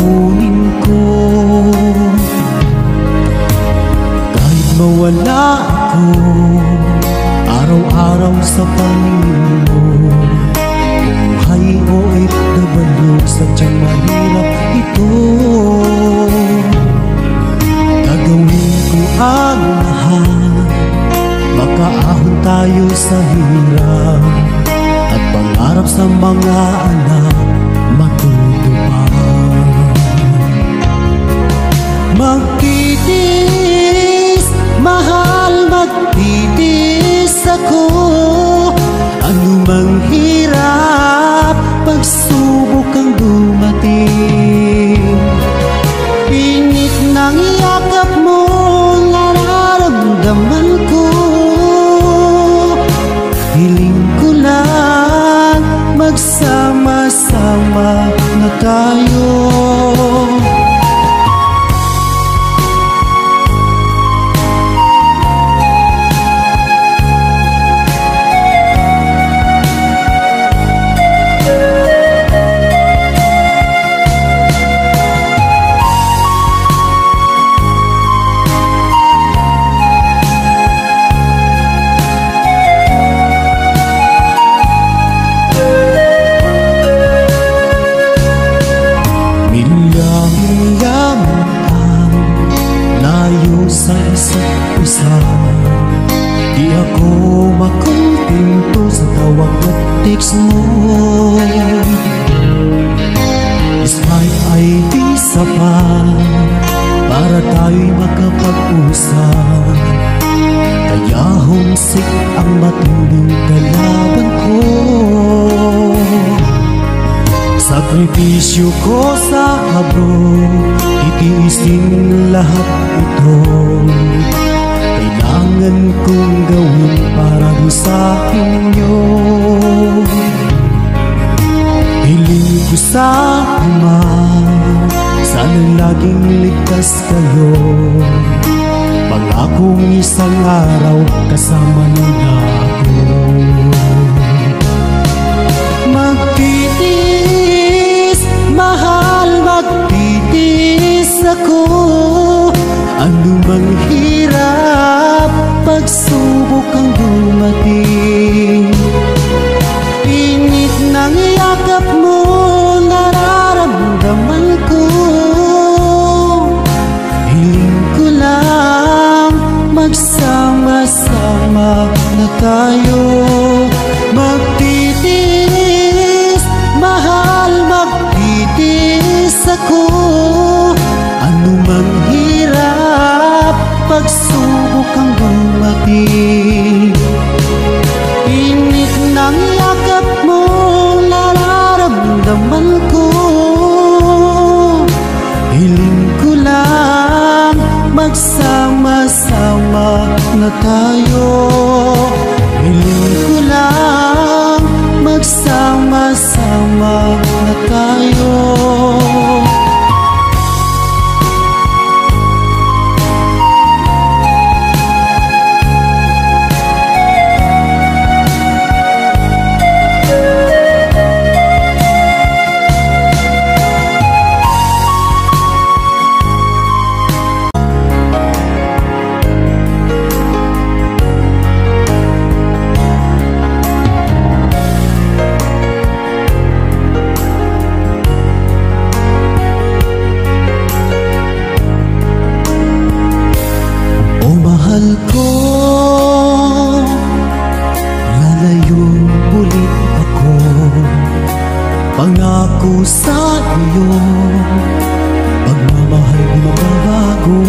bangunin ko. Kahit mawala ako araw-araw sa paningin mo, buhay o OFW, sadyang mahirap ito. Gagawin ko ang lahat, makaahon tayo sa hirap, at pangarap sa mga anak matutupad. Magtitiis, mahal, magtitiis ako. Anumang hirap, pagsubok ang dumating. Init ng yakap mo, nararamdaman ko. Hiling ko lang, magsama-sama na tayo. Sa isa't isa, di ako makontento sa tawag at text mo. Skype ay di sapat para tayo'y makapag-usap, kaya homesick ang matinding kalaban ko. Sakripisyo ko sa abroad, itiisin lahat ito. Kailangan kong gawin para din sa inyo. Hiling ko sa Ama, sana laging ligtas kayo. Pangakong isang araw kasama nila ako. Magtitiis, mahal, magtitiis ako. Anumang hirap, pagsubok ang dumating. Init ng yakap mo, nararamdaman ko. Hiling ko lang, magsama-sama na tayo. Magtitiis, mahal, magtitiis ako. Anumang hirap, pagsubok ang dumating. Init ng yakap mo, nararamdaman ko. Hiling ko lang, magsama-sama na tayo. Hiling ko lang, magsama-sama na tayo. Mahal ko, lalayo ulit ako. Pangako sa iyo, pagmamahal di mababago.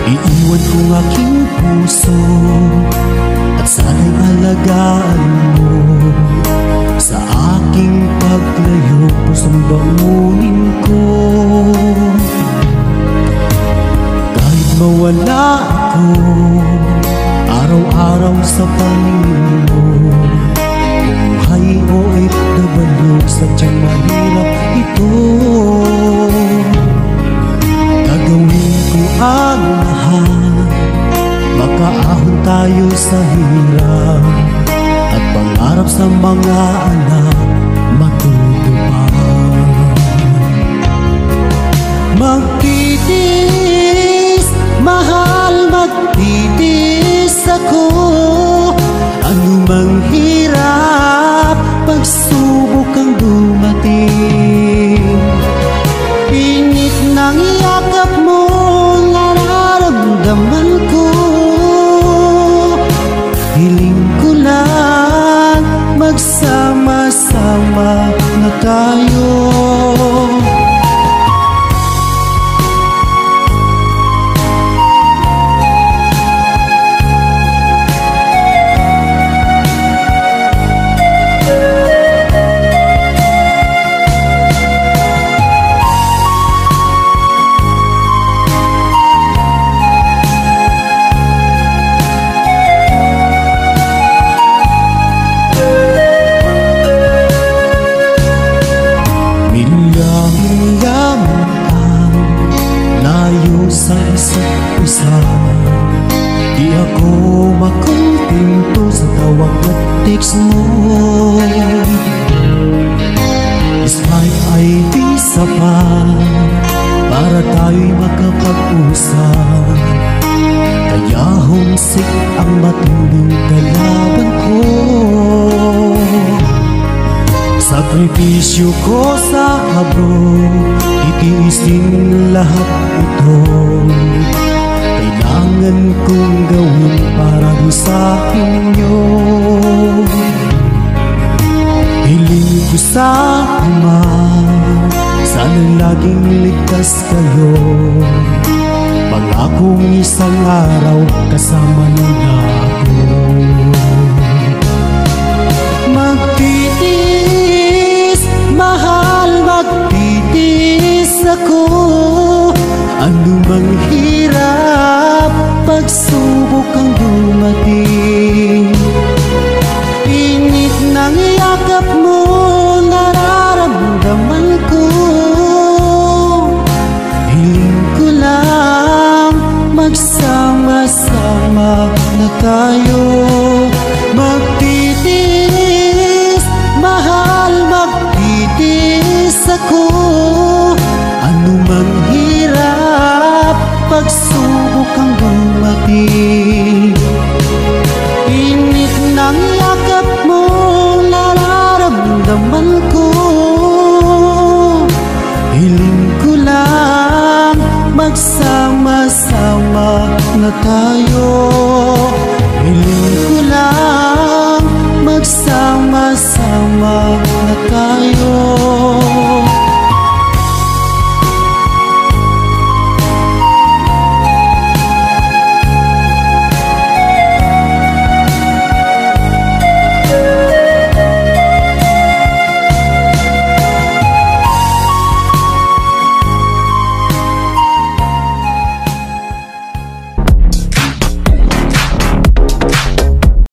Iiwan ko ang aking puso at sana'y alagaan mo. Sa aking paglayo, pusong bangunin ko. Kahit mawala ako araw-araw sa paningin mo, buhay o OFW, sadyang mahirap ito. Gagawin ko ang lahat, tayo sa hirap at pangarap sa mga anak Sama-sama na tayo. Sa isa't isa, di ako makontento sa tawag at text mo. Despite ay di sapat para tayo'y makapag-usap, kaya homesick ang matinding kalaban ko. Sakripisyo ko sa abroad, titiisin lahat ito. Kailangan kong gawin para di sa inyo. Hiling ko sa Ama, sana laging ligtas kayo. Pangakong isang araw kasama nila ako.